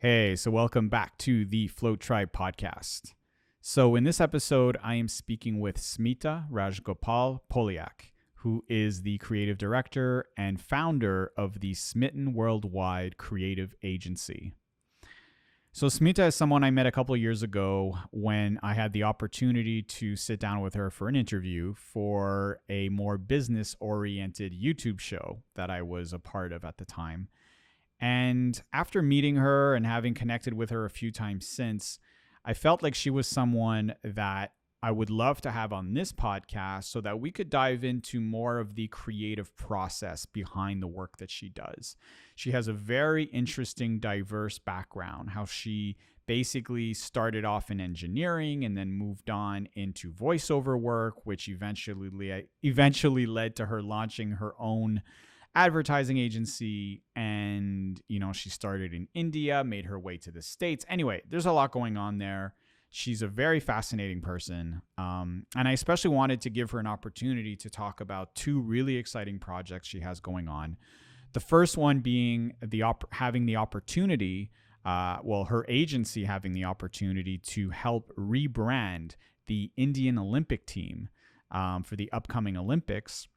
Hey, so welcome back to the Float Tribe podcast. So in this episode, I am speaking with Smita Rajgopal Poliak, who is the creative director and founder of the Smitten Worldwide creative agency. So Smita is someone I met a couple of years ago when I had the opportunity to sit down with her for an interview for a more business-oriented YouTube show that I was a part of at the time. And after meeting her and having connected with her a few times since, I felt like she was someone that I would love to have on this podcast so that we could dive into more of the creative process behind the work that she does. She has a very interesting, diverse background, how she basically started off in engineering and then moved on into voiceover work, which eventually led to her launching her own advertising agency. And she started in India, made her way to the States. Anyway, there's a lot going on there. She's a very fascinating person, and I especially wanted to give her an opportunity to talk about two really exciting projects she has going on. The first one being having the opportunity, her agency having the opportunity to help rebrand the Indian Olympic team for the upcoming Olympics.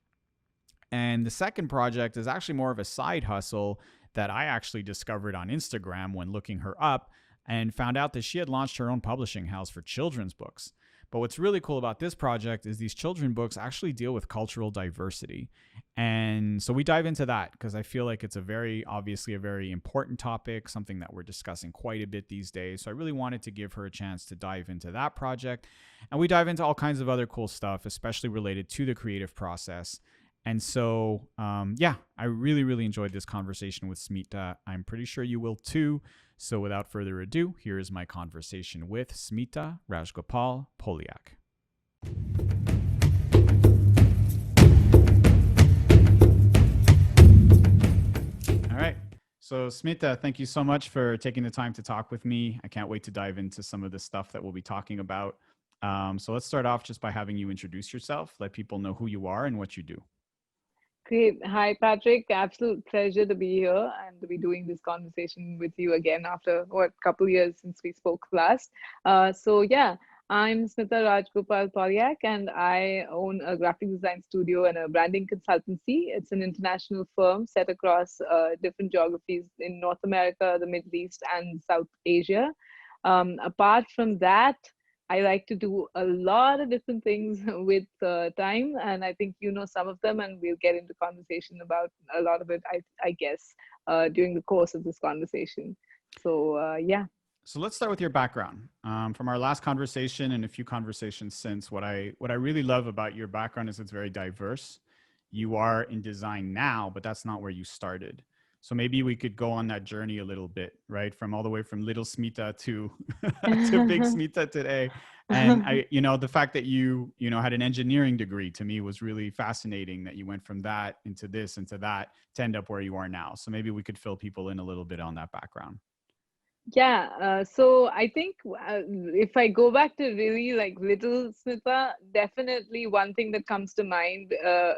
And the second project is actually more of a side hustle that I actually discovered on Instagram when looking her up and found out that she had launched her own publishing house for children's books. But what's really cool about this project is these children's books actually deal with cultural diversity. And so we dive into that because I feel like it's obviously a very important topic, something that we're discussing quite a bit these days. So I really wanted to give her a chance to dive into that project. And we dive into all kinds of other cool stuff, especially related to the creative process. And so, I really, really enjoyed this conversation with Smita. I'm pretty sure you will too. So without further ado, here is my conversation with Smita Rajgopal Poliak. All right. So Smita, thank you so much for taking the time to talk with me. I can't wait to dive into some of the stuff that we'll be talking about. So let's start off just by having you introduce yourself, let people know who you are and what you do. Great. Hi, Patrick. Absolute pleasure to be here and to be doing this conversation with you again after a couple years since we spoke last. I'm Smita Rajgopal Poliak, and I own a graphic design studio and a branding consultancy. It's an international firm set across different geographies in North America, the Middle East, and South Asia. Apart from that, I like to do a lot of different things with time, and I think you know some of them, and we'll get into conversation about a lot of it, I guess, during the course of this conversation. Yeah. So let's start with your background. From our last conversation and a few conversations since, what I really love about your background is it's very diverse. You are in design now, but that's not where you started. So maybe we could go on that journey a little bit, right? From all the way from little Smita to to big Smita today. And the fact that you had an engineering degree to me was really fascinating, that you went from that into this, into that, to end up where you are now. So maybe we could fill people in a little bit on that background. Yeah, so I think if I go back to really like little Smita, definitely one thing that comes to mind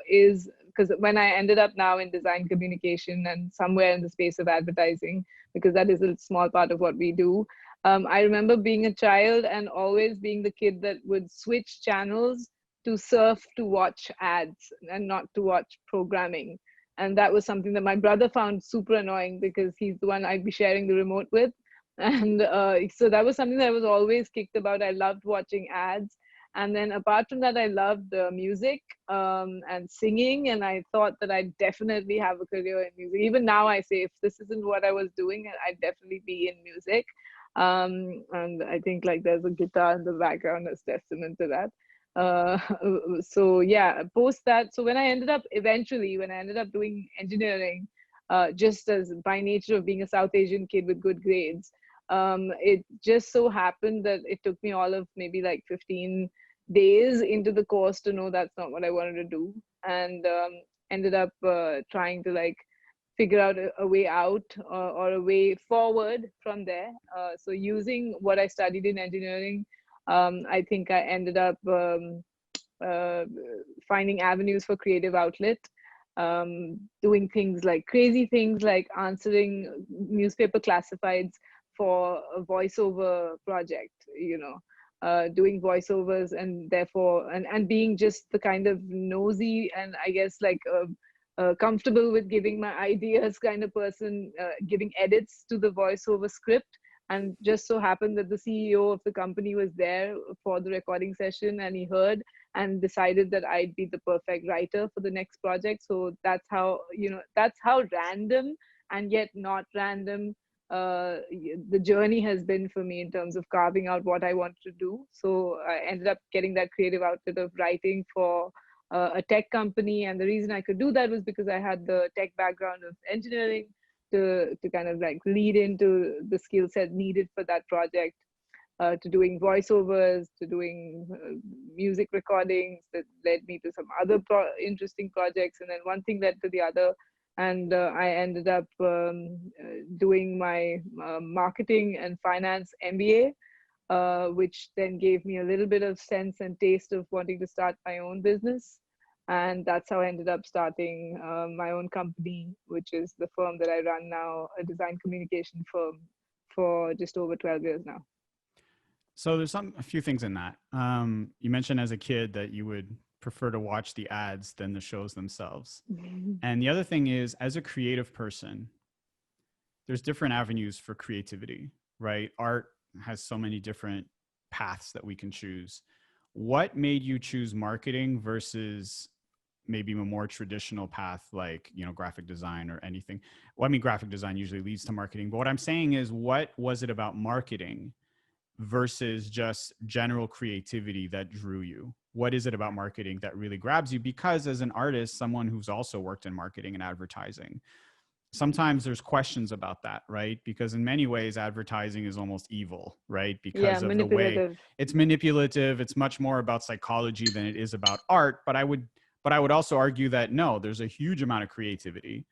is because when I ended up now in design communication and somewhere in the space of advertising, because that is a small part of what we do. I remember being a child and always being the kid that would switch channels to surf to watch ads and not to watch programming. And that was something that my brother found super annoying because he's the one I'd be sharing the remote with. And so that was something that I was always kicked about. I loved watching ads. And then apart from that, I loved music and singing. And I thought that I'd definitely have a career in music. Even now I say, if this isn't what I was doing, I'd definitely be in music. And I think like there's a guitar in the background as testament to that. Post that. So when I ended up doing engineering, just as by nature of being a South Asian kid with good grades, it just so happened that it took me all of maybe like 15 days into the course to know that's not what I wanted to do, and ended up trying to like figure out a way out or a way forward from there. So using what I studied in engineering, I think I ended up uh, finding avenues for creative outlet, doing things like crazy things like answering newspaper classifieds for a voiceover project, doing voiceovers, and therefore, and being just the kind of nosy and I guess like comfortable with giving my ideas kind of person, giving edits to the voiceover script. And just so happened that the CEO of the company was there for the recording session, and he heard and decided that I'd be the perfect writer for the next project. So that's how random and yet not random the journey has been for me in terms of carving out what I wanted to do. So I ended up getting that creative outlet of writing for a tech company. And the reason I could do that was because I had the tech background of engineering to kind of like lead into the skill set needed for that project, to doing voiceovers, to doing music recordings that led me to some other interesting projects. And then one thing led to the other. And I ended up doing my marketing and finance MBA, which then gave me a little bit of sense and taste of wanting to start my own business. And that's how I ended up starting my own company, which is the firm that I run now, a design communication firm, for just over 12 years now. So there's a few things in that. You mentioned as a kid that you would prefer to watch the ads than the shows themselves. And the other thing is, as a creative person, there's different avenues for creativity, right? Art has so many different paths that we can choose. What made you choose marketing versus maybe a more traditional path like, graphic design or anything? Well, I mean, graphic design usually leads to marketing, but what I'm saying is, what was it about marketing versus just general creativity that drew you? What is it about marketing that really grabs you? Because as an artist, someone who's also worked in marketing and advertising, sometimes there's questions about that, right? Because in many ways, advertising is almost evil, right? Because of the way it's manipulative. It's much more about psychology than it is about art. But I would also argue that no, there's a huge amount of creativity.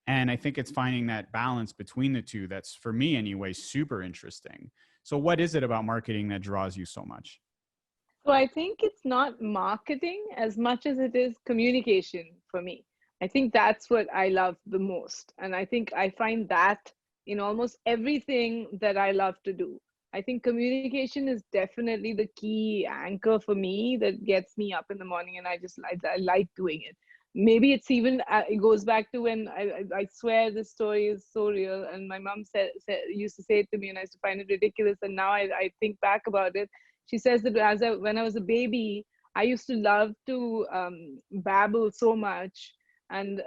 And I think it's finding that balance between the two that's, for me anyway, super interesting. So what is it about marketing that draws you so much? So I think it's not marketing as much as it is communication for me. I think that's what I love the most. And I think I find that in almost everything that I love to do. I think communication is definitely the key anchor for me that gets me up in the morning, and I like doing it. Maybe it's even, it goes back to when I swear this story is so real. And my mom used to say it to me, and I used to find it ridiculous. And now I think back about it. She says that when I was a baby, I used to love to babble so much, and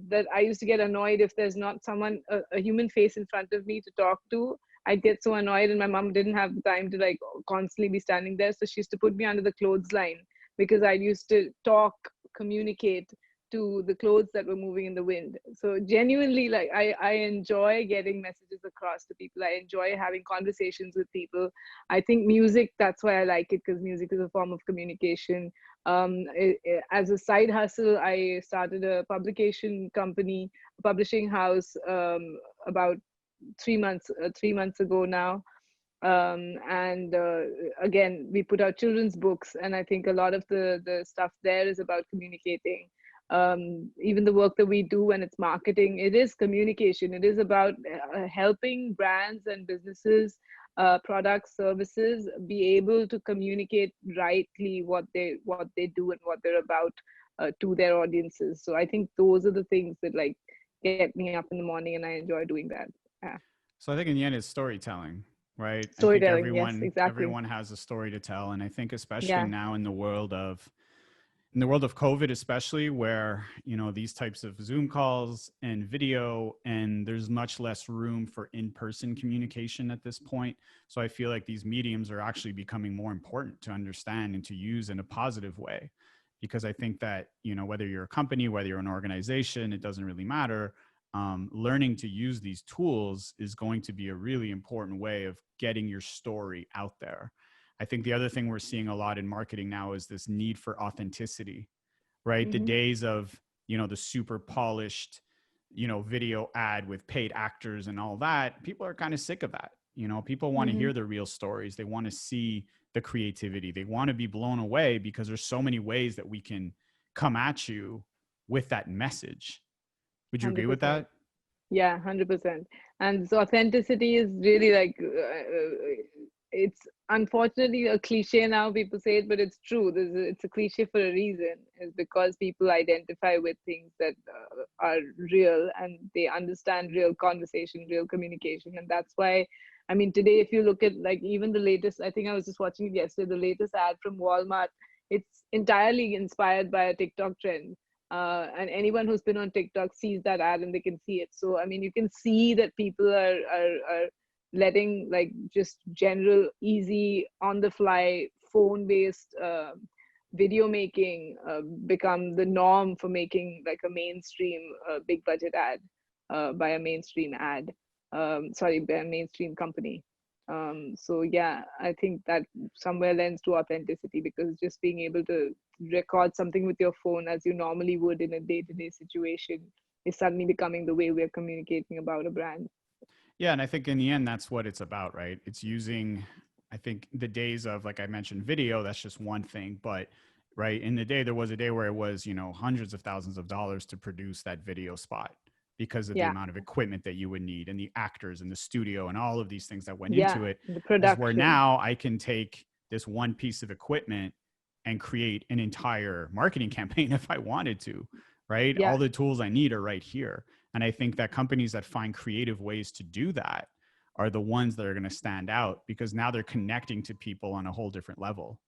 that I used to get annoyed if there's not someone, a human face in front of me to talk to. I'd get so annoyed, and my mom didn't have the time to like constantly be standing there. So she used to put me under the clothesline because I used to communicate to the clothes that were moving in the wind. So genuinely, like I enjoy getting messages across to people. I enjoy having conversations with people. I think music, that's why I like it, because music is a form of communication. As a side hustle, I started a publication company, a publishing house, about 3 months ago now. And again, we put out children's books, and I think a lot of the stuff there is about communicating. Even the work that we do when it's marketing, it is communication. It is about helping brands and businesses, products, services, be able to communicate rightly what they do and what they're about to their audiences. So I think those are the things that like get me up in the morning, and I enjoy doing that. Yeah. So I think in the end, it's storytelling, right? Storytelling, yes, exactly. Everyone has a story to tell. And I think especially now in the world of COVID, especially where, these types of Zoom calls and video, and there's much less room for in-person communication at this point. So I feel like these mediums are actually becoming more important to understand and to use in a positive way, because I think that, whether you're a company, whether you're an organization, it doesn't really matter. Learning to use these tools is going to be a really important way of getting your story out there. I think the other thing we're seeing a lot in marketing now is this need for authenticity, right? The days of, the super polished, video ad with paid actors and all that, people are kind of sick of that. People want to hear the real stories. They want to see the creativity. They want to be blown away, because there's so many ways that we can come at you with that message. Would you agree with that? Yeah, 100%. And so authenticity is really like it's unfortunately a cliche now, people say it, but it's true. It's a cliche for a reason. It's because people identify with things that are real, and they understand real conversation, real communication. And that's why, I mean, today if you look at like even the latest, I think I was just watching it yesterday, the latest ad from Walmart, it's entirely inspired by a TikTok trend. And anyone who's been on TikTok sees that ad and they can see it. So I mean, you can see that people are letting like just general, easy, on the fly, phone based video making become the norm for making like a mainstream big budget ad by a mainstream ad. Sorry, by a mainstream company. So yeah, I think that somewhere lends to authenticity, because just being able to record something with your phone as you normally would in a day-to-day situation is suddenly becoming the way we're communicating about a brand. Yeah, and I think in the end, that's what it's about, right? It's using, I think, the days of, like I mentioned, video, that's just one thing. But, right, in the day, there was a day where it was, hundreds of thousands of dollars to produce that video spot because of the Yeah, amount of equipment that you would need and the actors and the studio and all of these things that went yeah, into it. the As where production. now I can take this one piece of equipment and create an entire marketing campaign if I wanted to, right? Yeah, All the tools I need are right here. And I think that companies that find creative ways to do that are the ones that are going to stand out, because now they're connecting to people on a whole different level,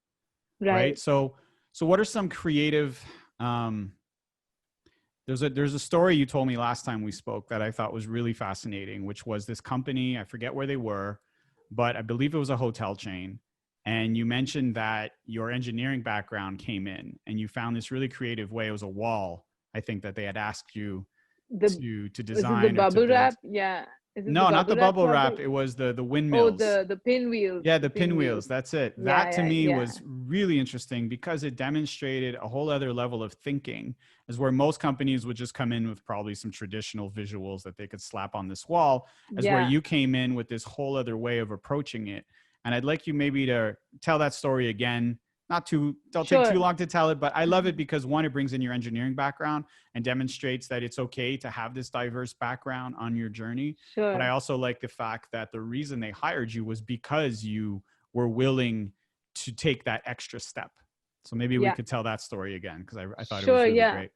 right? right. So what are some creative? There's a story you told me last time we spoke that I thought was really fascinating, which was this company. I forget where they were, but I believe it was a hotel chain. And you mentioned that your engineering background came in, and you found this really creative way. It was a wall, I think, that they had asked you The to Is it the design or to bubble build. wrap? Yeah. Is it the No, not the bubble wrap bubble wrap. project? It was the Oh, windmills. the pinwheels, Yeah, the the pinwheels. pinwheels. That's it. Yeah, That to yeah, me yeah. was really interesting because it demonstrated a whole other level of thinking, as where most companies would just come in with probably some traditional visuals that they could slap on this wall, as where Yeah, you came in with this whole other way of approaching it. And I'd like you maybe to tell that story again. Don't take too sure, long to tell it, but I love it because one, it brings in your engineering background and demonstrates that it's okay to have this diverse background on your journey. But I sure. also like the fact that the reason they hired you was because you were willing to take that extra step. So maybe we Yeah, could tell that story again, because I thought it was sure. really Yeah. great.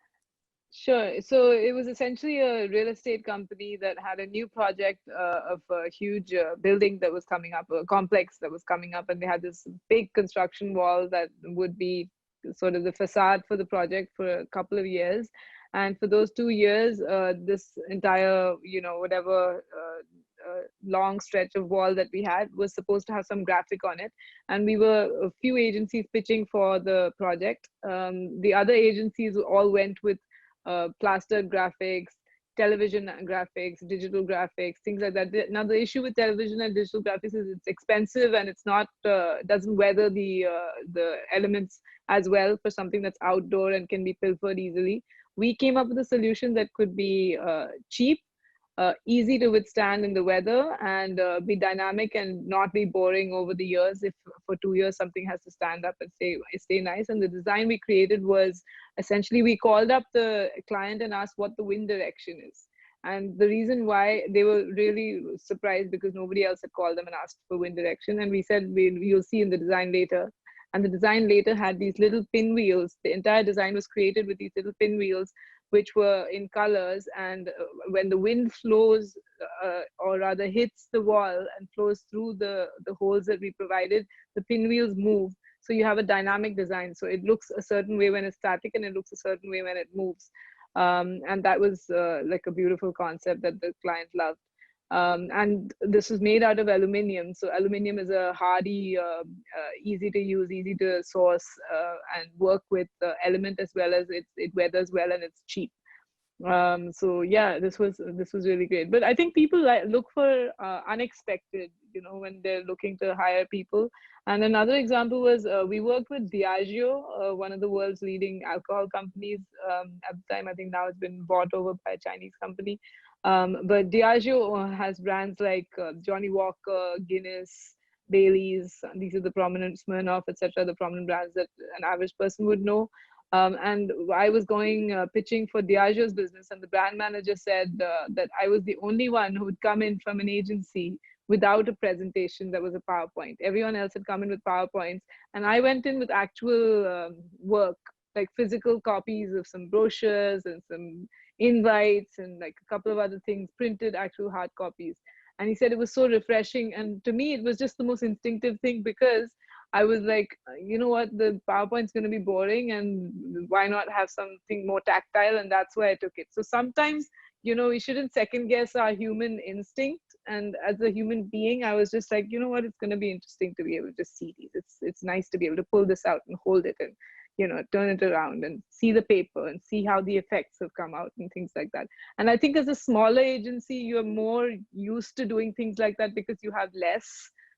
Sure. So it was essentially a real estate company that had a new project of a huge building that was coming up, a complex that was coming up, and they had this big construction wall that would be sort of the facade for the project for a couple of years. And for those 2 years, this entire, whatever long stretch of wall that we had was supposed to have some graphic on it. And we were a few agencies pitching for the project. The other agencies all went with plastered graphics, television graphics, digital graphics, things like that. Now the issue with television and digital graphics is it's expensive, and it's not doesn't weather the elements as well for something that's outdoor and can be pilfered easily. We came up with a solution that could be cheap, easy to withstand in the weather, and be dynamic and not be boring over the years. If for 2 years something has to stand up and stay nice. And the design we created was essentially, we called up the client and asked what the wind direction is. And the reason why, they were really surprised because nobody else had called them and asked for wind direction. And we said, you'll see in the design later. And the design later had these little pinwheels. The entire design was created with these little pinwheels, which were in colors. And when the wind flows, or rather hits the wall and flows through the holes that we provided, the pinwheels move. So you have a dynamic design. So it looks a certain way when it's static, and it looks a certain way when it moves. And that was like a beautiful concept that the client loved. And this was made out of aluminium. So aluminium is a hardy, easy to use, easy to source, and work with element, as well as it weathers well, and it's cheap. So yeah, this was really great. But I think people look for unexpected, when they're looking to hire people. And another example was, we worked with Diageo, one of the world's leading alcohol companies. At the time, I think now it's been bought over by a Chinese company. But Diageo has brands like Johnny Walker, Guinness, Bailey's. These are the prominent, Smirnoff, etc., the prominent brands that an average person would know. And I was going pitching for Diageo's business, and the brand manager said that I was the only one who would come in from an agency without a presentation that was a PowerPoint. Everyone else had come in with PowerPoints, and I went in with actual work, like physical copies of some brochures and some invites and like a couple of other things, printed actual hard copies. And he said it was so refreshing. And to me, it was just the most instinctive thing, because I was like, you know what, the PowerPoint's going to be boring, and why not have something more tactile? And that's why I took it. So sometimes, we shouldn't second guess our human instinct. And as a human being, I was just like, you know what, it's going to be interesting to be able to see these. It's nice to be able to pull this out and hold it and, turn it around and see the paper and see how the effects have come out and things like that. And I think as a smaller agency, you're more used to doing things like that because you have less.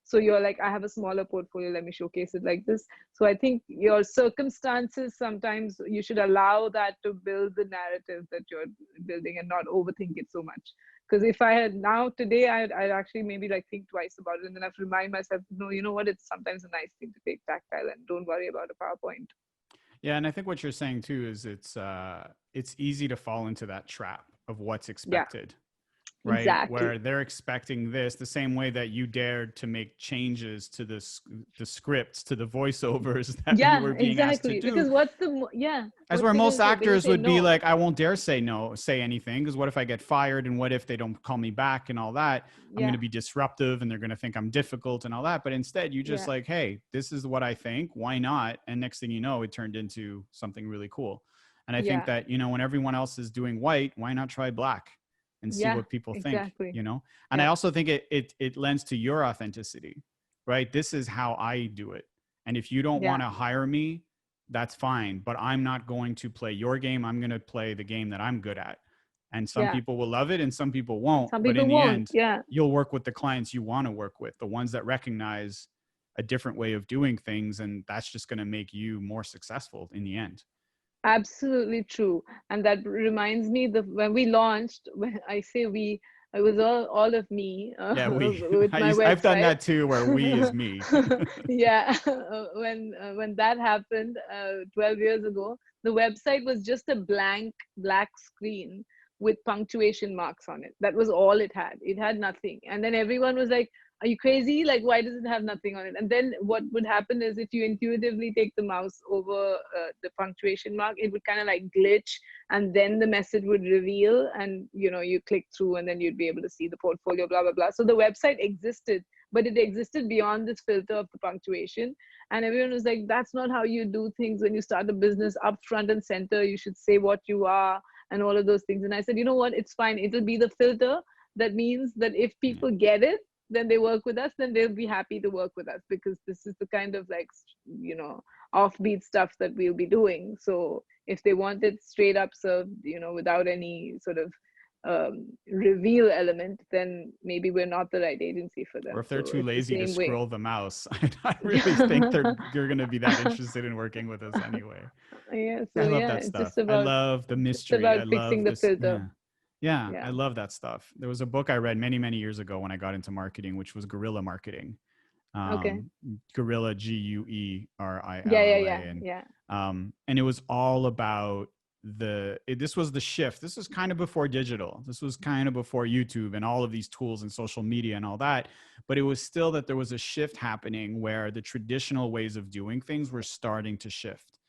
So you're like, I have a smaller portfolio, let me showcase it like this. So I think your circumstances, sometimes you should allow that to build the narrative that you're building and not overthink it so much. Because if I had now today, I'd actually maybe like think twice about it, and then I have to remind myself, no, you know what, it's sometimes a nice thing to take tactile and don't worry about a PowerPoint. Yeah, and I think what you're saying too is it's easy to fall into that trap of what's expected. Yeah, Right? exactly. Where they're expecting this, the same way that you dared to make changes to the scripts, to the voiceovers that you Yeah, were being asked to exactly. do. Because As what's where they going most to say? They're going to actors say would be no. like, I won't dare say anything, because what if I get fired, and what if they don't call me back and all that? I'm going Yeah, to be disruptive and they're going to think I'm difficult and all that. But instead, you just yeah, like, hey, this is what I think. Why not? And next thing you know, it turned into something really cool. And I think yeah, that, when everyone else is doing white, why not try black and see yeah, what people think, exactly. And I Yeah, also think it lends to your authenticity, right? This is how I do it. And if you don't yeah, want to hire me, that's fine, but I'm not going to play your game. I'm going to play the game that I'm good at. And some yeah. people will love it and some people won't. Some But people in the won't. end, Yeah, you'll work with the clients you want to work with, the ones that recognize a different way of doing things. And that's just going to make you more successful in the end. absolutely true. And that reminds me, when we launched, when I say we, it was all of me Yeah, we. with my I've done website. that too, where we is me. Yeah, when that happened 12 years ago, the website was just a blank black screen with punctuation marks on it. That was all it had. It had nothing. And then everyone was like, are you crazy? Like, why does it have nothing on it? And then what would happen is, if you intuitively take the mouse over the punctuation mark, it would kind of like glitch, and then the message would reveal, and you click through, and then you'd be able to see the portfolio, blah blah blah. So the website existed, but it existed beyond this filter of the punctuation. And everyone was like, that's not how you do things when you start a business. Up front and center, you should say what you are and all of those things. And I said, you know what, it's fine, it'll be the filter. That means that if Yeah. people get it, then they work with us, then they'll be happy to work with us, because this is the kind of like, offbeat stuff that we'll be doing. So if they want it straight up served, without any sort of reveal element, then maybe we're not the right agency for Or them. if they're So too it's the lazy to same way. scroll the mouse, I really think you're going to be that interested in working with us anyway. Yeah, I so love yeah, that stuff. I love the it's just mystery. about I fixing love the this. filter. Yeah. Yeah. Yeah. I love that stuff. There was a book I read many, many years ago when I got into marketing, which was guerrilla marketing. Okay. Guerrilla, Guerilla. Yeah, yeah, yeah, yeah. And it was all about this was the shift. This was kind of before digital. This was kind of before YouTube and all of these tools and social media and all that. But it was still that there was a shift happening where the traditional ways of doing things were starting to shift,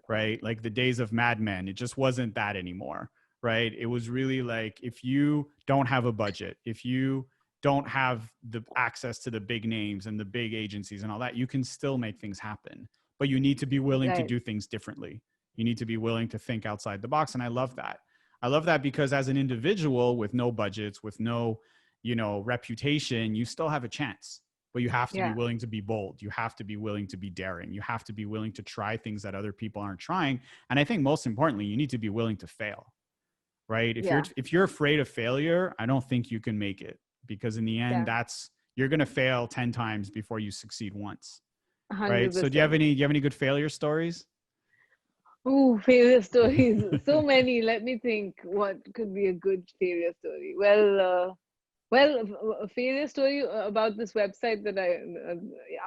right? Like the days of Mad Men, it just wasn't that anymore, right? It was really like, if you don't have a budget, if you don't have the access to the big names and the big agencies and all that, you can still make things happen. But you need to be willing to Right. do things differently. You need to be willing to think outside the box. And I love that. I love that because as an individual with no budgets, with no, reputation, you still have a chance. But you have to be Yeah. willing to be bold. You have to be willing to be daring. You have to be willing to try things that other people aren't trying. And I think most importantly, you need to be willing to fail, right? Yeah. If you're afraid of failure, I don't think you can make it, because in the end, Yeah. you're going to fail 10 times before you succeed once, right? So do you have 100%. any good failure stories? Ooh, failure stories. So many. Let me think. What could be a good failure story? A failure story about this website that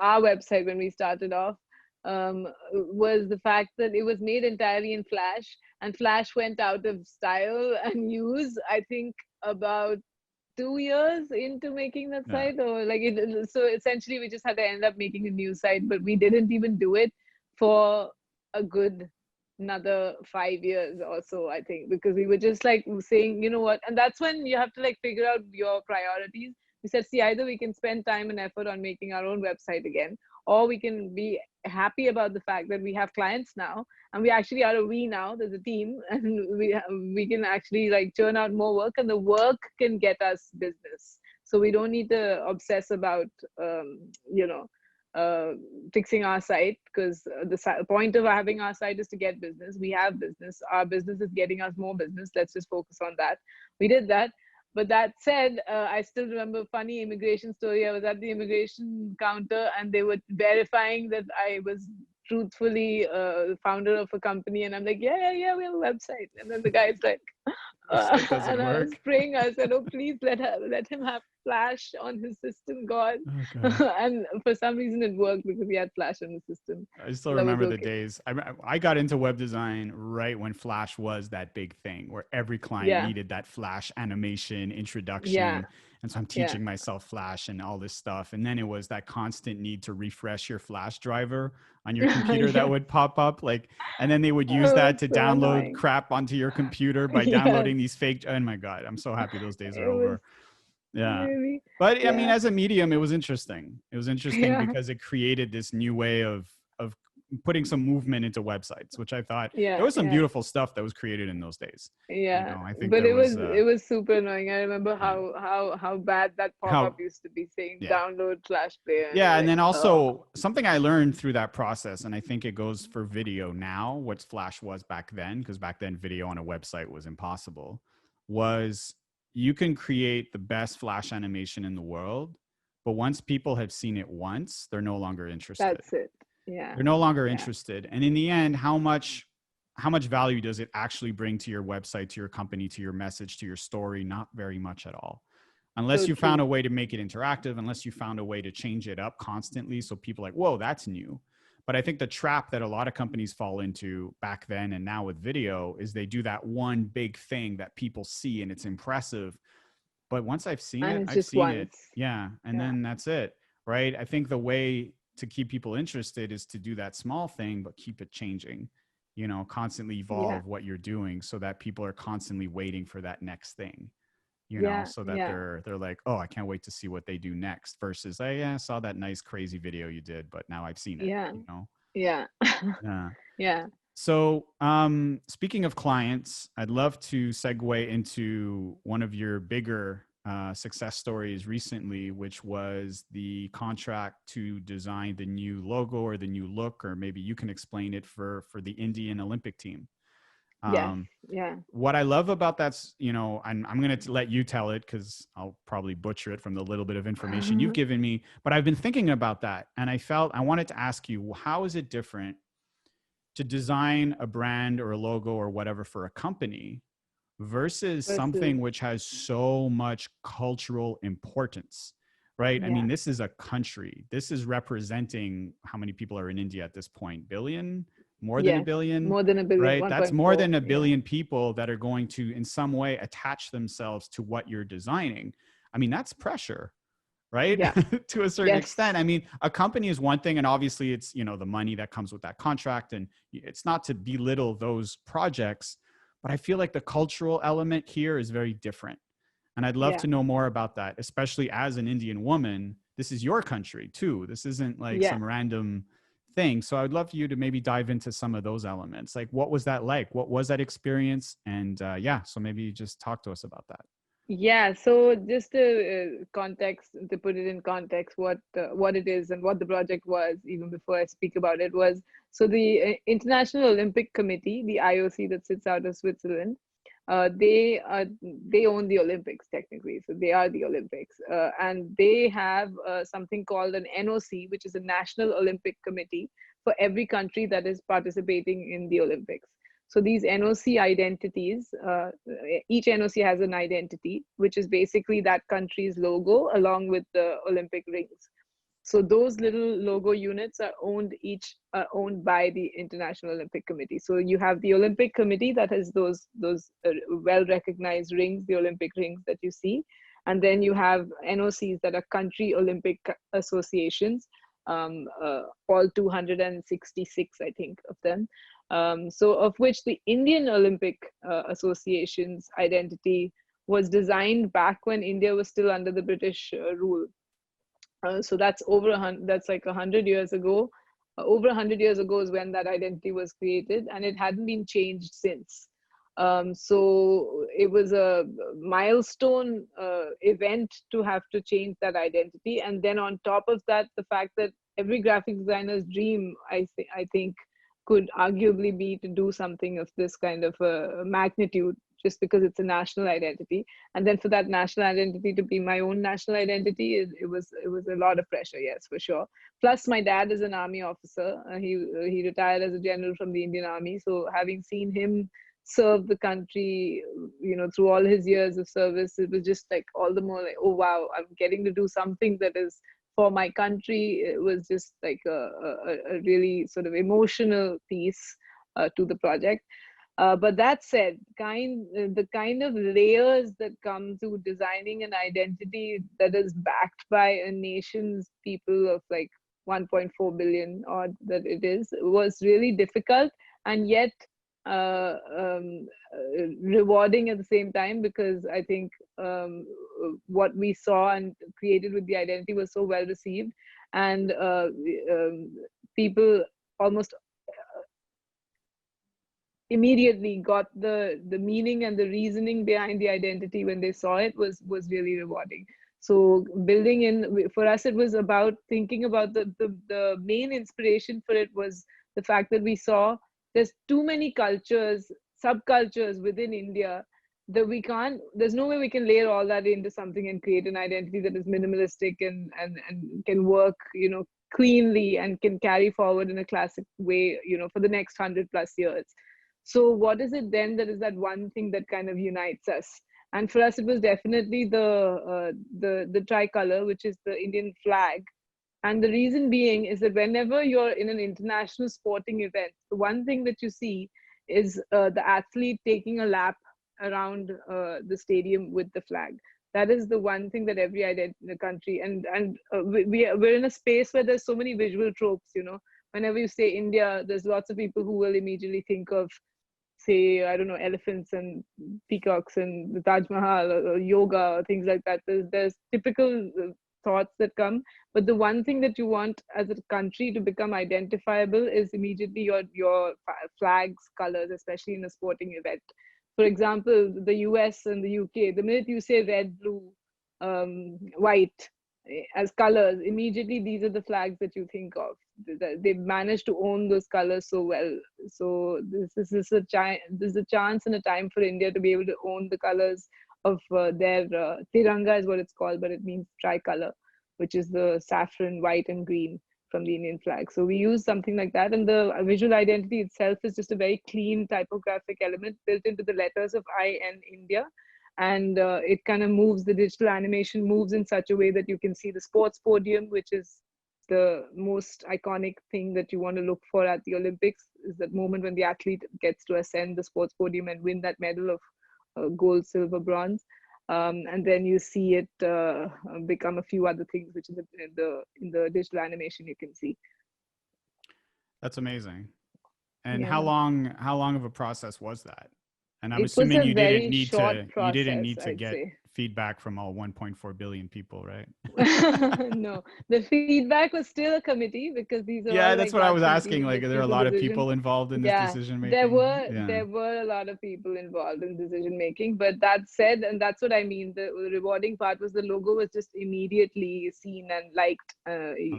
our website when we started off. was the fact that it was made entirely in Flash, and Flash went out of style and use, I think, about 2 years into making that Yeah. site, or like it. So essentially, we just had to end up making a new site, but we didn't even do it for a good another 5 years or so, I think, because we were just like saying, you know what, and that's when you have to like figure out your priorities. We said, see, either we can spend time and effort on making our own website again, or we can be happy about the fact that we have clients now, and we actually are a we now, there's a team, and we can actually like churn out more work, and the work can get us business. So we don't need to obsess about you know uh, fixing our site, because the point of having our site is to get business. We have business, our business is getting us more business, let's just focus on that. We did that. But that said, I still remember a funny immigration story. I was at the immigration counter and they were verifying that I was truthfully founder of a company, and I'm like, yeah, we have a website. And then the guy's like, Your site doesn't and I was work. praying. I said, "Oh, please let him have Flash on his system, God." Oh god. And for some reason, it worked because he had Flash on his system, I still so that was remember the okay. days. I got into web design right when Flash was that big thing where every client Yeah, needed that Flash animation yeah, introduction. And so I'm yeah. teaching myself Flash and all this stuff. And then it was that constant need to refresh your Flash driver on your computer that Yes, would pop up. Like, and then they would it use was that to so download annoying. crap onto your computer by Yes, downloading these fake. Oh my God. I'm so happy those days are it was over. Yeah. really, But I mean, yeah, as a medium, it was interesting. It was interesting yeah, because it created this new way of putting some movement into websites, which I thought there yeah, was some yeah. beautiful stuff that was created in those days. You Yeah, know, I think but there it was was it was super annoying. I remember yeah, how bad that pop-up how used to be saying yeah. download Flash Player, and you're Yeah, and like, then oh, also something I learned through that process, and I think it goes for video now, what Flash was back then, because back then video on a website was impossible, was you can create the best Flash animation in the world, but once people have seen it once, they're no longer interested. that's it. Yeah, They're no longer yeah, interested. And in the end, how much value does it actually bring to your website, to your company, to your message, to your story? Not very much at all. Unless so you found true. a way to make it interactive, unless you found a way to change it up constantly so people are like, whoa, that's new. But I think the trap that a lot of companies fall into back then and now with video is they do that one big thing that people see and it's impressive. But once I've seen And it, it's I've just seen it. once. Yeah. And Yeah, then that's it. Right. I think the way to keep people interested is to do that small thing, but keep it changing, constantly yeah, evolve what you're doing so that people are constantly waiting for that next thing, yeah, so that yeah, they're like, oh, I can't wait to see what they do next versus, oh, yeah, I saw that nice, crazy video you did, but now I've seen it, yeah, you know? yeah, Yeah. yeah. So, speaking of clients, I'd love to segue into one of your bigger success stories recently, which was the contract to design the new logo or the new look, or maybe you can explain it for the Indian Olympic team. Yes, Um, yeah. what I love about that's, I'm going to let you tell it because I'll probably butcher it from the little bit of information you've given me. But I've been thinking about that, and I wanted to ask you, how is it different to design a brand or a logo or whatever for a company versus Versus, something which has so much cultural importance, right? I mean, yeah, this is a country. This is representing how many people are in India at this point? Billion? More than a yes, billion? more than a billion, Right? That's more 1.4. than a Yeah, billion people that are going to, in some way, attach themselves to what you're designing. I mean, that's pressure, right? yeah, To a certain yes, extent. I mean, a company is one thing, and obviously it's, the money that comes with that contract, and it's not to belittle those projects, but I feel like the cultural element here is very different. And I'd love yeah, to know more about that, especially as an Indian woman. This is your country too. This isn't like yeah. some random thing. So I'd love for you to maybe dive into some of those elements. Like, what was that like? What was that experience? And yeah, so maybe just talk to us about that. Yeah, so just to context, to put it in context, what it is and what the project was, even before I speak about it, was so the International Olympic Committee, the IOC that sits out of Switzerland, they own the Olympics technically, so they are the Olympics, and they have something called an NOC, which is a National Olympic Committee for every country that is participating in the Olympics. So these NOC identities, each NOC has an identity, which is basically that country's logo along with the Olympic rings. So those little logo units are owned by the International Olympic Committee. So you have the Olympic Committee that has those well recognized rings, the Olympic rings that you see, and then you have NOCs that are country Olympic associations, all 266, I think, of them. So of which the Indian Olympic Association's identity was designed back when India was still under the British rule. So that's that's like 100 years ago. Over 100 years ago is when that identity was created, and it hadn't been changed since. So it was a milestone event to have to change that identity. And then on top of that, the fact that every graphic designer's dream, I think, could arguably be to do something of this kind of magnitude, just because it's a national identity. And then for that national identity to be my own national identity, it was a lot of pressure, yes, for sure. Plus, my dad is an army officer. He retired as a general from the Indian Army. So having seen him serve the country, through all his years of service, it was just like all the more like, oh wow, I'm getting to do something that is for my country. It was just like a really sort of emotional piece to the project. But that said, the kind of layers that come to designing an identity that is backed by a nation's people of like 1.4 billion odd that it is, was really difficult, and yet rewarding at the same time, because I think what we saw and created with the identity was so well received, and people almost immediately got the meaning and the reasoning behind the identity when they saw it was really rewarding. So building in, for us, it was about thinking about the main inspiration for it was the fact that we saw there's too many cultures, subcultures within India, that there's no way we can layer all that into something and create an identity that is minimalistic and can work, cleanly, and can carry forward in a classic way, for the next 100+ years. So what is it then that is that one thing that kind of unites us? And for us, it was definitely the tricolor, which is the Indian flag. And the reason being is that whenever you're in an international sporting event, the one thing that you see is the athlete taking a lap around the stadium with the flag. That is the one thing that every country, and we're in a space where there's so many visual tropes. Whenever you say India, there's lots of people who will immediately think of, say, I don't know, elephants and peacocks and the Taj Mahal, or yoga, or things like that. There's typical thoughts that come, but the one thing that you want as a country to become identifiable is immediately your flag's colors, especially in a sporting event. For example, the US and the UK, the minute you say red, blue, white as colors, immediately these are the flags that you think of. They've managed to own those colors so well. So this is a chance and a time for India to be able to own the colors of their Tiranga is what it's called, but it means tricolor, which is the saffron, white, and green from the Indian flag. So we use something like that, and the visual identity itself is just a very clean typographic element built into the letters of IN India, and it kind of moves. The digital animation moves in such a way that you can see the sports podium, which is the most iconic thing that you want to look for at the Olympics, is that moment when the athlete gets to ascend the sports podium and win that medal of gold, silver, bronze, and then you see it become a few other things, which is in the digital animation you can see. That's amazing. And Yeah. how long of a process was that? And I'm It was assuming a you very didn't need short to process, get say. feedback from all 1.4 billion people, right? No, the feedback was still a committee, because these are Yeah, all that's like what I was large asking. committees Like, that are there a make the lot of decision. people involved in this Yeah, decision there making? were Yeah. there were a lot of people involved in decision making. But that said, and that's what I mean, the rewarding part was the logo was just immediately seen and liked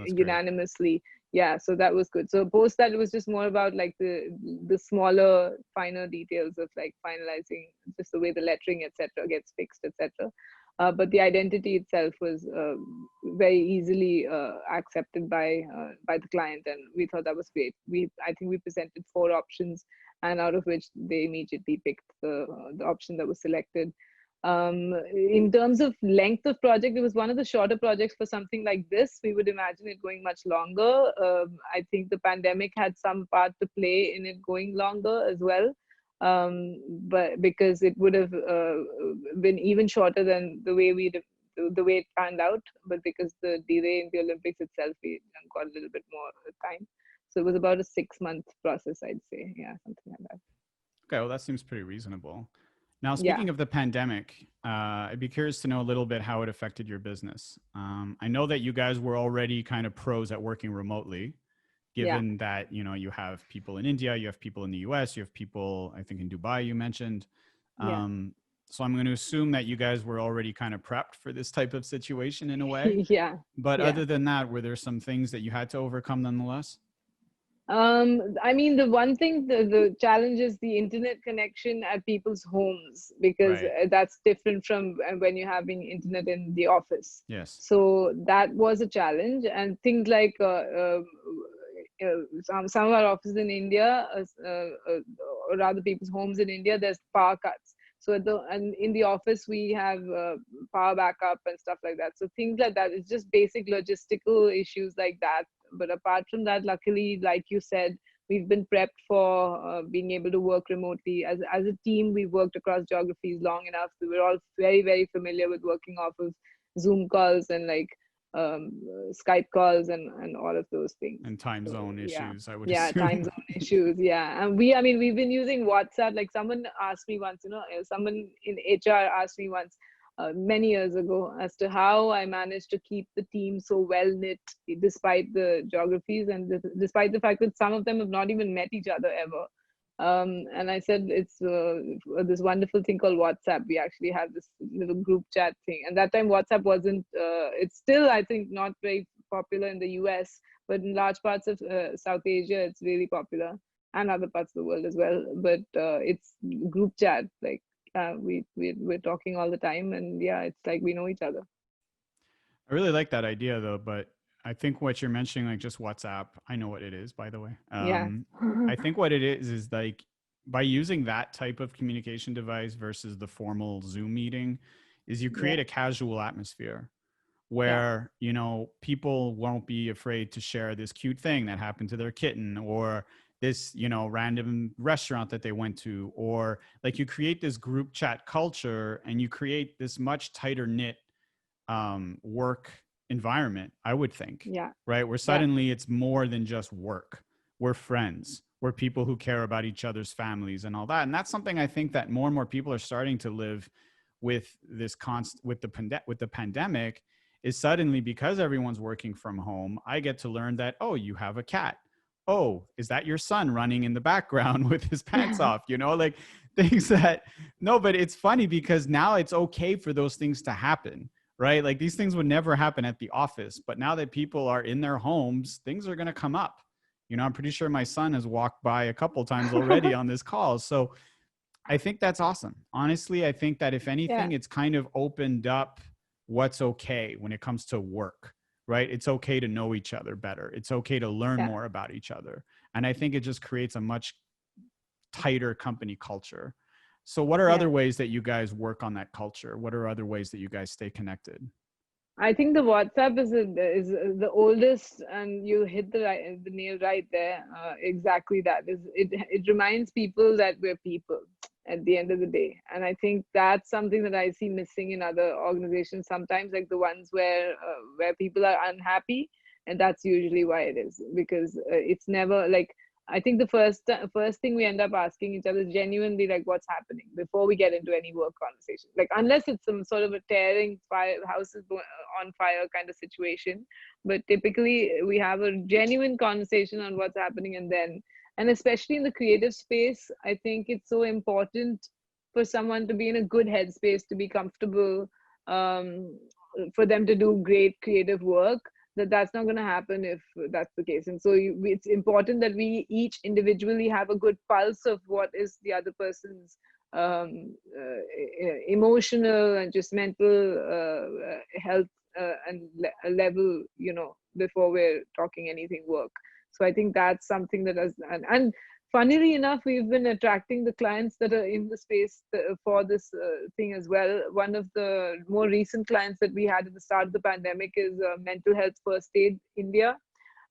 unanimously. Yeah, so that was good. So post that, it was just more about like the smaller, finer details of like finalizing just the way the lettering, etc., gets fixed, etc. But the identity itself was very easily accepted by the client, and we thought that was great. I think we presented 4 options, and out of which they immediately picked the option that was selected. In terms of length of project, it was one of the shorter projects for something like this. We would imagine it going much longer. I think the pandemic had some part to play in it going longer as well. But because it would have been even shorter than the way it panned out, but because the delay in the Olympics itself, we got a little bit more time. So it was about a 6-month process, I'd say. Yeah, something like that. Okay, well, that seems pretty reasonable. Now, Yeah, speaking of the pandemic, I'd be curious to know a little bit how it affected your business. I know that you guys were already kind of pros at working remotely, yeah, given that you have people in India, you have people in the US, you have people, I think, in Dubai, you mentioned. yeah, So I'm going to assume that you guys were already kind of prepped for this type of situation in a way. yeah, But yeah. other than that, were there some things that you had to overcome nonetheless? I mean, the one thing, the challenge is the internet connection at people's homes, because Right. that's different from when you're having internet in the office. Yes. So that was a challenge, and things like some of our offices in India, or rather people's homes in India, there's power cuts. So and in the office we have power backup and stuff like that. So things like that. It's just basic logistical issues like that. But apart from that, luckily, like you said, we've been prepped for being able to work remotely. As a team, we've worked across geographies long enough, so we're all very, very familiar with working off of Zoom calls and like Skype calls and all of those things. And time So zone yeah, issues, I would yeah, time assume. zone issues. Yeah, and I mean, we've been using WhatsApp. Like someone asked me once, someone in HR asked me once, many years ago, as to how I managed to keep the team so well knit despite the geographies and despite the fact that some of them have not even met each other ever. And I said it's this wonderful thing called WhatsApp. We actually have this little group chat thing, and that time WhatsApp wasn't. It's still, I think, not very popular in the US, but in large parts of South Asia, it's really popular, and other parts of the world as well. But it's group chat, like we're talking all the time, and yeah, it's like we know each other. I really like that idea though, but I think what you're mentioning, like just WhatsApp, I know what it is, by the way. Yeah, I think what it is like by using that type of communication device versus the formal Zoom meeting, is you yeah, create a casual atmosphere yeah, where people won't be afraid to share this cute thing that happened to their kitten, or this random restaurant that they went to, or like you create this group chat culture and you create this much tighter knit work environment, I would think, yeah, right? Where yeah, suddenly it's more than just work. We're friends. We're people who care about each other's families and all that. And that's something I think that more and more people are starting to live with this with the pandemic, is suddenly, because everyone's working from home, I get to learn that, oh, you have a cat. Oh, is that your son running in the background with his pants off? Like things that, no, but it's funny because now it's okay for those things to happen, right? Like these things would never happen at the office, but now that people are in their homes, things are going to come up. I'm pretty sure my son has walked by a couple times already on this call. So I think that's awesome. Honestly, I think that if yeah, anything, it's kind of opened up what's okay when it comes to work, right? It's okay to know each other better. It's okay to learn yeah, more about each other. And I think it just creates a much tighter company culture. So what are yeah. other ways that you guys work on that culture? What are other ways that you guys stay connected? I think the WhatsApp is the oldest, and you hit the nail right there. Exactly that is it. It reminds people that we're people at the end of the day, and I think that's something that I see missing in other organizations sometimes, like the ones where people are unhappy, and that's usually why it is, because it's never like, I think the first thing we end up asking each other is genuinely like what's happening before we get into any work conversation. Like unless it's some sort of a tearing fire, houses on fire kind of situation, but typically we have a genuine conversation on what's happening, and especially in the creative space, I think it's so important for someone to be in a good headspace, to be comfortable, um, for them to do great creative work, that's not going to happen if that's the case. And so it's important that we each individually have a good pulse of what is the other person's emotional and just mental health and level, before we're talking anything work. So I think that's something that has, and funnily enough, we've been attracting the clients that are in the space for this thing as well. One of the more recent clients that we had at the start of the pandemic is Mental Health First Aid India.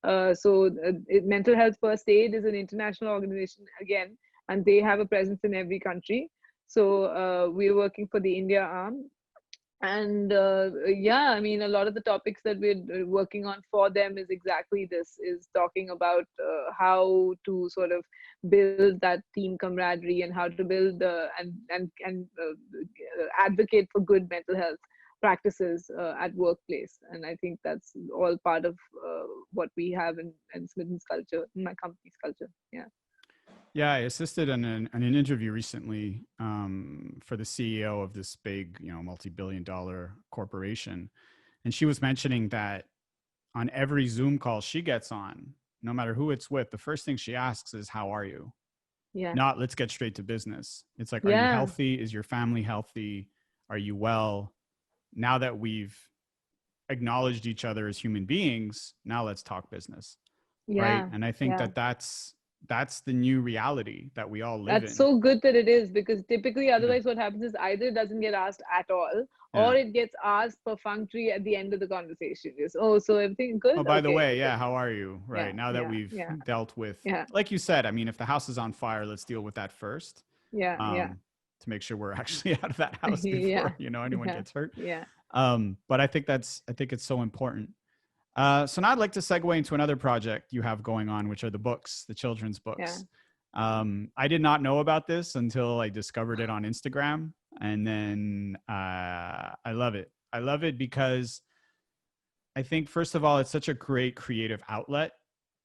Mental Health First Aid is an international organization again, and they have a presence in every country. So we're working for the India arm. And yeah, I mean, a lot of the topics that we're working on for them is exactly this, is talking about how to sort of build that team camaraderie, and how to build advocate for good mental health practices at workplace. And I think that's all part of what we have in Smitten's culture, in my company's culture. Yeah. Yeah, I assisted in an interview recently for the CEO of this big, multi-billion-dollar corporation, and she was mentioning that on every Zoom call she gets on, no matter who it's with, the first thing she asks is, "How are you?" Yeah. Not, "Let's get straight to business." It's like, "Are you Yeah. healthy? Is your family healthy? Are you well?" Now that we've acknowledged each other as human beings, now let's talk business, right? Yeah. And I think Yeah. that's the new reality that we all live That's in. so good that it is, because typically otherwise what happens is either it doesn't get asked at all, or Yeah. it gets asked perfunctory at the end of the conversation. Is, oh, so everything Oh, good? by the Okay, way, okay. yeah, how are you? Yeah, Right. Now that yeah, we've yeah, dealt with, yeah, like you said, I mean, if the house is on fire, let's deal with that first, yeah, yeah, to make sure we're actually out of that house yeah, before, anyone yeah, gets hurt. yeah, But I think it's so important. So now I'd like to segue into another project you have going on, which are the books, the children's yeah, books. I did not know about this until I discovered it on Instagram. And then I love it. I love it because I think, first of all, it's such a great creative outlet.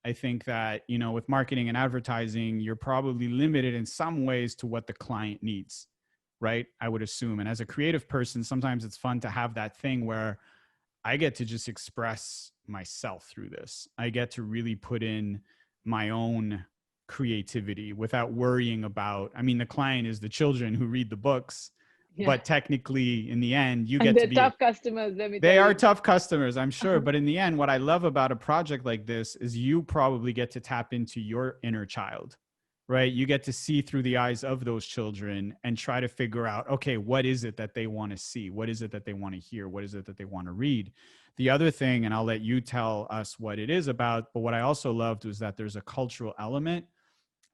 I think that, with marketing and advertising, you're probably limited in some ways to what the client needs, right? I would assume. And as a creative person, sometimes it's fun to have that thing where I get to just express myself through this. I get to really put in my own creativity without worrying about, I mean, the client is the children who read the books, yeah. but technically in the end, you And get to they're be, tough customers, let me they tell are you. tough customers, I'm sure. But in the end, what I love about a project like this is you probably get to tap into your inner child, right? You get to see through the eyes of those children and try to figure out, okay, what is it that they want to see? What is it that they want to hear? What is it that they want to read? The other thing, and I'll let you tell us what it is about, but what I also loved was that there's a cultural element,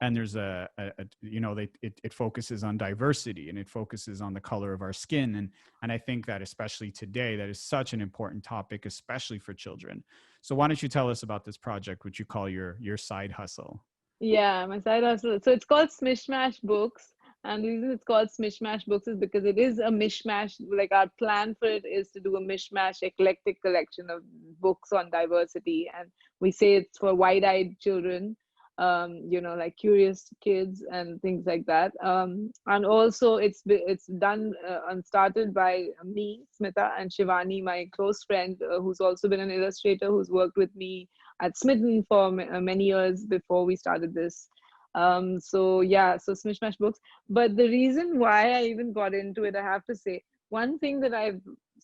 and there's it focuses on diversity, and it focuses on the color of our skin. And I think that especially today, that is such an important topic, especially for children. So why don't you tell us about this project, which you call your side hustle? Yeah, my side hustle. So it's called Smishmash Books. And the reason it's called Smishmash Books is because it is a mishmash. Like, our plan for it is to do a mishmash, eclectic collection of books on diversity. And we say it's for wide-eyed children, like curious kids and things like that. And also it's done and started by me, Smita, and Shivani, my close friend, who's also been an illustrator, who's worked with me at Smitten for many years before we started this. So yeah, so Smishmash Books. But the reason why I even got into it, I have to say, one thing that I've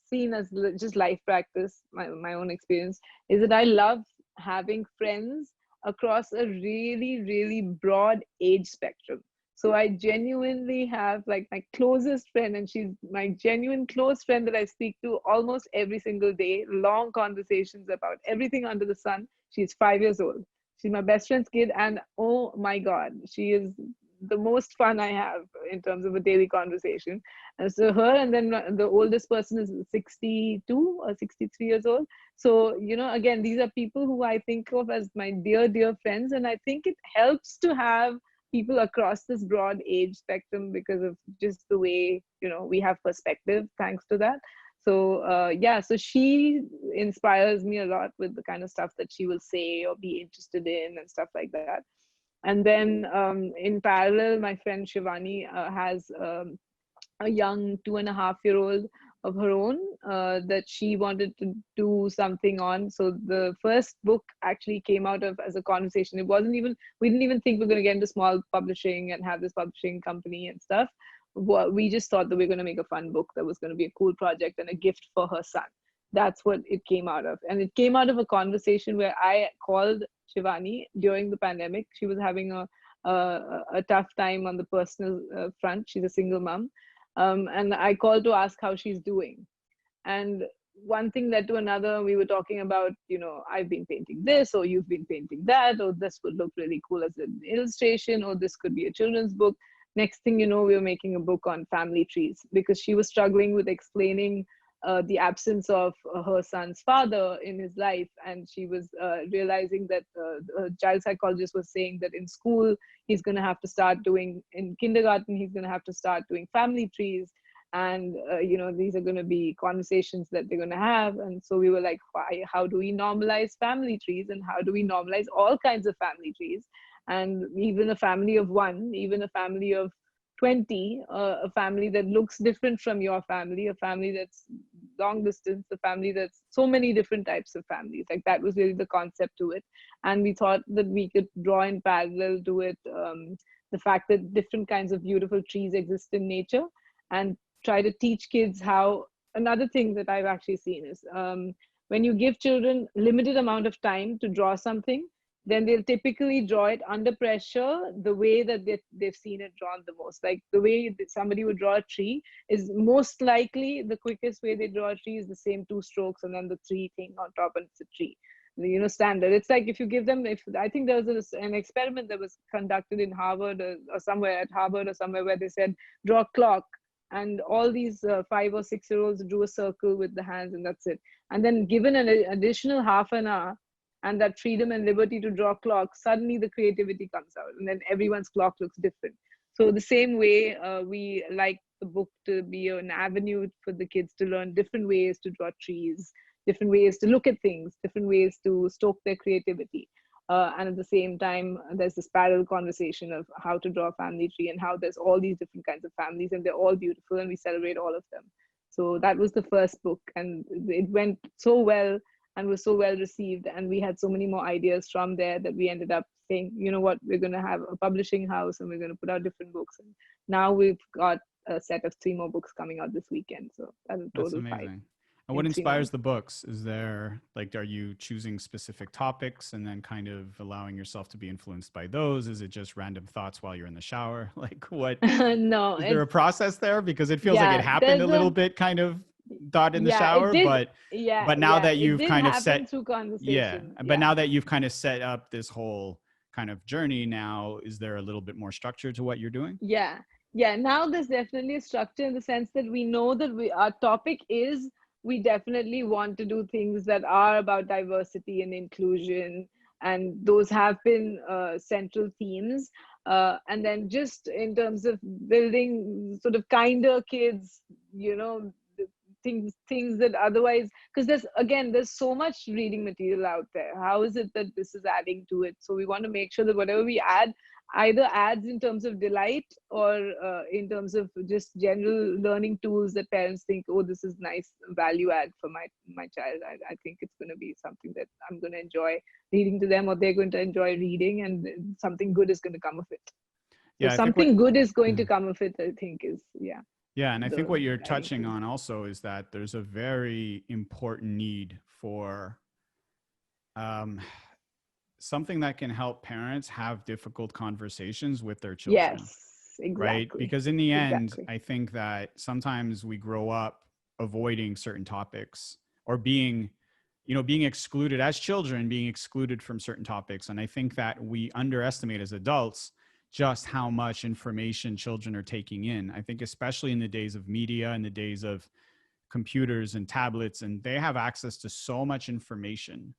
seen as just life practice, my own experience, is that I love having friends across a really, really broad age spectrum. So I genuinely have, like, my closest friend, and she's my genuine close friend that I speak to almost every single day, long conversations about everything under the sun. She's 5 years old. She's my best friend's kid, and oh my God, she is the most fun I have in terms of a daily conversation. And so her, and then the oldest person is 62 or 63 years old. So, again, these are people who I think of as my dear, dear friends. And I think it helps to have people across this broad age spectrum because of just the way, we have perspective thanks to that. So yeah, so she inspires me a lot with the kind of stuff that she will say or be interested in and stuff like that. And then in parallel, my friend Shivani has a young 2.5-year-old of her own that she wanted to do something on. So the first book actually came out of as a conversation. It wasn't even, we didn't even think we are going to get into small publishing and have this publishing company and stuff. We just thought that we are going to make a fun book that was going to be a cool project and a gift for her son. That's what it came out of. And it came out of a conversation where I called Shivani during the pandemic. She was having a tough time on the personal front. She's a single mom. And I called to ask how she's doing. And one thing led to another. We were talking about, I've been painting this, or you've been painting that, or this would look really cool as an illustration, or this could be a children's book. Next thing you know, we were making a book on family trees, because she was struggling with explaining the absence of her son's father in his life. And she was realizing that the child psychologist was saying that in school, he's going to have to start doing, in kindergarten, he's going to have to start doing family trees. And, these are going to be conversations that they're going to have. And so we were like, how do we normalize family trees? And how do we normalize all kinds of family trees? And even a family of one, even a family of 20, a family that looks different from your family, a family that's long distance, a family that's so many different types of families. Like, that was really the concept to it. And we thought that we could draw in parallel to it the fact that different kinds of beautiful trees exist in nature, and try to teach kids how. Another thing that I've actually seen is when you give children limited amount of time to draw something, then they'll typically draw it under pressure the way that they've seen it drawn the most. Like, the way that somebody would draw a tree is most likely the quickest way they draw a tree is the same 2 strokes and then the 3 thing on top, and it's a tree. Standard. It's like, if you give them, I think there was an experiment that was conducted in Harvard or somewhere at Harvard or somewhere, where they said, draw a clock. And all these 5 or 6-year-olds drew a circle with the hands, and that's it. And then given an additional half an hour, and that freedom and liberty to draw clocks, suddenly the creativity comes out, and then everyone's clock looks different. So the same way, we like the book to be an avenue for the kids to learn different ways to draw trees, different ways to look at things, different ways to stoke their creativity. And at the same time, there's this parallel conversation of how to draw a family tree, and how there's all these different kinds of families, and they're all beautiful, and we celebrate all of them. So that was the first book, and it went so well and was so well received. And we had so many more ideas from there that we ended up saying, you know what, we're going to have a publishing house, and we're going to put out different books. And now we've got a set of 3 more books coming out this weekend. So that's a total 5. And what inspires the books? Is there, like, are you choosing specific topics and then kind of allowing yourself to be influenced by those? Is it just random thoughts while you're in the shower? Like, what? No. Is there a process there? Because it feels like it happened a little bit kind of dot in the shower, but now that you've kind of set through conversation. But now that you've kind of set up this whole kind of journey now, is there a little bit more structure to what you're doing? Now there's definitely a structure, in the sense that we know that our topic is, we definitely want to do things that are about diversity and inclusion, and those have been central themes. And then just in terms of building sort of kinder kids, things that otherwise, because there's so much reading material out there. How is it that this is adding to it? So we want to make sure that whatever we add either adds in terms of delight, or in terms of just general learning tools that parents think, oh, this is nice value add for my child. I think it's going to be something that I'm going to enjoy reading to them, or they're going to enjoy reading, and something good is going to come of it. So something good is going to come of it, I think, is Yeah, and I think what you're touching on also is that there's a very important need for something that can help parents have difficult conversations with their children. Yes, exactly. Right? Because in the end, I think that sometimes we grow up avoiding certain topics, or being excluded as children, being excluded from certain topics. And I think that we underestimate as adults just how much information children are taking in. I think especially in the days of media, in the days of computers and tablets, and they have access to so much information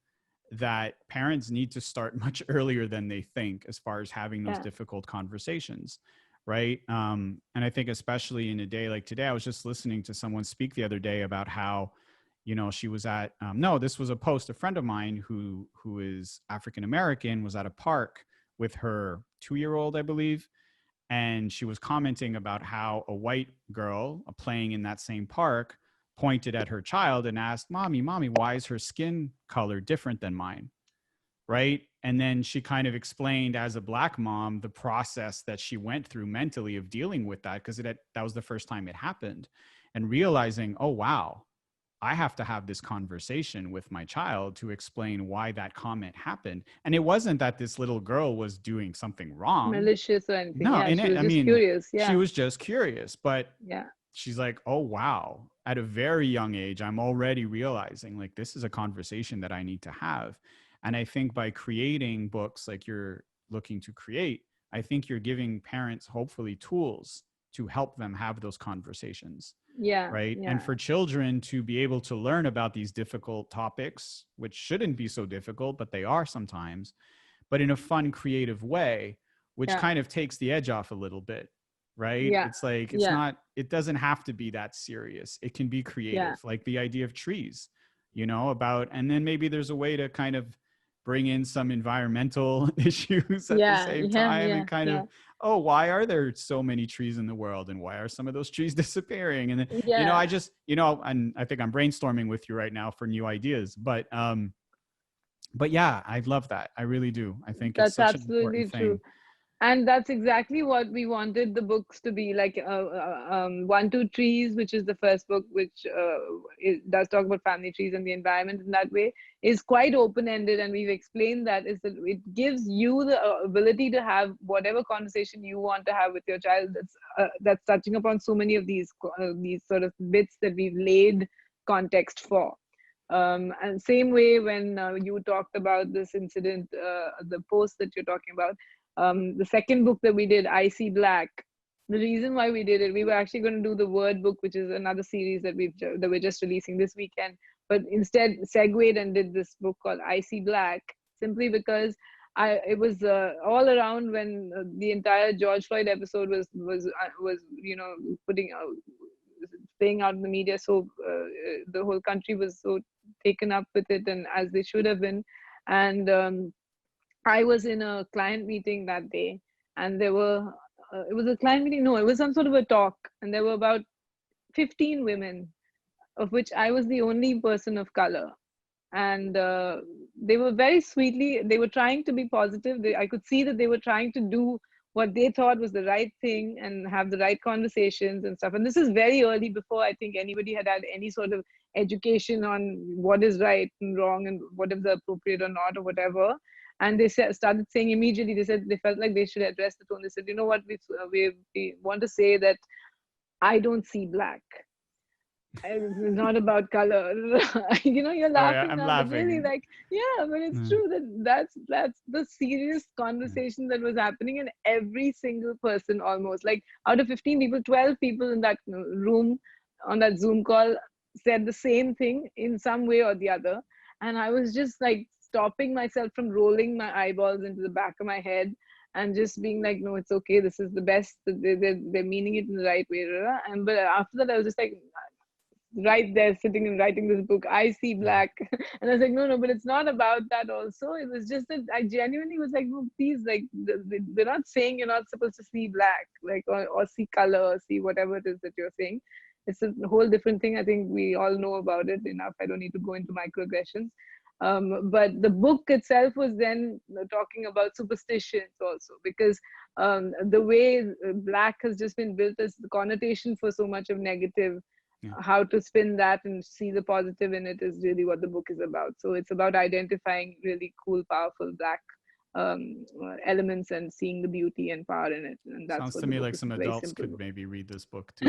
that parents need to start much earlier than they think, as far as having those difficult conversations. Right. And I think especially in a day like today, I was just listening to someone speak the other day about how, she was at, this was a post, a friend of mine who is African-American, was at a park with her 2-year-old, I believe. And she was commenting about how a white girl playing in that same park pointed at her child and asked, mommy, why is her skin color different than mine? Right. And then she kind of explained, as a Black mom, the process that she went through mentally of dealing with that, because that was the first time it happened, and realizing, oh, wow, I have to have this conversation with my child to explain why that comment happened. And it wasn't that this little girl was doing something wrong. Malicious or anything. No, Yeah, and she was I just mean, curious. she Yeah, was just curious, but yeah, she's like, oh, wow. At a very young age, I'm already realizing like this is a conversation that I need to have. And I think by creating books like you're looking to create, I think you're giving parents hopefully tools to help them have those conversations, yeah, right? And yeah, for children to be able to learn about these difficult topics, which shouldn't be so difficult, but they are sometimes, but in a fun, creative way, which yeah, kind of takes the edge off a little bit, right? yeah, It's like, it's yeah, not, it doesn't have to be that serious. It can be yeah, creative, like the idea of trees, about, and then maybe there's a way to kind of bring in some environmental issues at the yeah, same yeah, time yeah, and kind yeah, of, oh, why are there so many trees in the world and why are some of those trees disappearing? And then, I yeah. just, and I think I'm brainstorming with you right now for new ideas, but yeah, I love that. I really do. I think it's That's such an important absolutely true. thing. And that's exactly what we wanted the books to be like. One Two Trees, which is the first book, which does talk about family trees and the environment in that way, is quite open ended, and we've explained that is that it gives you the ability to have whatever conversation you want to have with your child. That's touching upon so many of these sort of bits that we've laid context for. And same way when you talked about this incident, the post that you're talking about, the second book that we did, I See Black. The reason why we did it, we were actually going to do the word book, which is another series that we're just releasing this weekend, but instead segued and did this book called I See Black, simply because it was all around when the entire George Floyd episode was putting playing out in the media. So the whole country was so taken up with it, and as they should have been. And I was in a client meeting that day, and there were, it was a client meeting, no, it was some sort of a talk, and there were about 15 women, of which I was the only person of color. And they were very sweetly, they were trying to be positive. I could see that they were trying to do what they thought was the right thing and have the right conversations and stuff. And this is very early, before I think anybody had had any sort of education on what is right and wrong and what is appropriate or not or whatever. And they started saying immediately, they said they felt like they should address the tone. They said, you know what, we want to say that I don't see black. It's not about color. You're Oh yeah, laughing I'm now, but really, laughing. like, yeah, but it's Mm. true that that's the serious Yeah. conversation that was happening, and every single person, almost like out of 15 people, 12 people in that room on that Zoom call said the same thing in some way or the other. And I was just like stopping myself from rolling my eyeballs into the back of my head and just being like, no, it's okay, this is the best, they're meaning it in the right way. And but after that I was just like, right there sitting and writing this book, I see Mm. black. And I was like, no, no, but it's not about that also. It was just that I genuinely was like, no, please, like, they're not saying you're not supposed to see black, like, or see color, or see whatever it is that you're saying. It's a whole different thing. I think we all know about it enough. I don't need to go into microaggressions. But the book itself was then talking about superstitions also, because the way black has just been built as the connotation for so much of negative, Yeah. how to spin that and see the positive in it is really what the book is about. So it's about identifying really cool, powerful black elements and seeing the beauty and power in it. And that's Sounds what to the me book like is. some A very adults simple could book. maybe read this book too.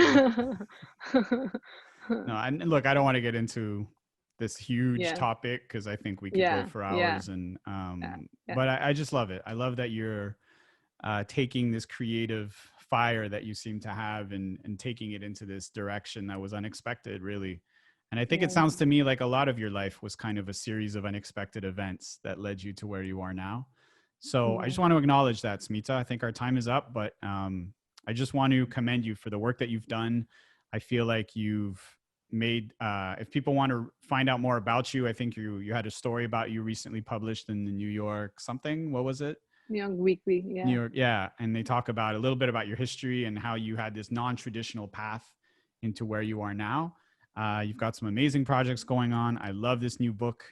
No, and look, I don't want to get into this huge Yeah, topic because I think we could go yeah, for yeah, hours. And yeah, yeah, but I just love it. I love that you're taking this creative fire that you seem to have and taking it into this direction that was unexpected, really. And I think it yeah, sounds to me like a lot of your life was kind of a series of unexpected events that led you to where you are now. So I yeah, just want to acknowledge that, Smita. I think our time is up, but I just want to commend you for the work that you've done. I feel like you've made if people want to find out more about you, I think you had a story about you recently published in the New York something. What was it? Young Weekly. New Yeah, York, yeah. And they talk about a little bit about your history and how you had this non-traditional path into where you are now. You've got some amazing projects going on. I love this new book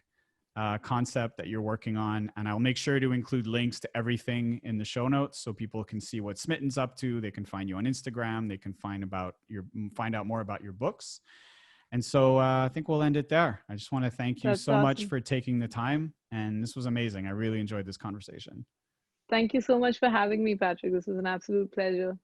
concept that you're working on, and I'll make sure to include links to everything in the show notes so people can see what Smitten's up to. They can find you on Instagram. They can find out more about your books. And so I think we'll end it there. I just want to thank you That's so much awesome. for taking the time. And this was amazing. I really enjoyed this conversation. Thank you so much for having me, Patrick. This was an absolute pleasure.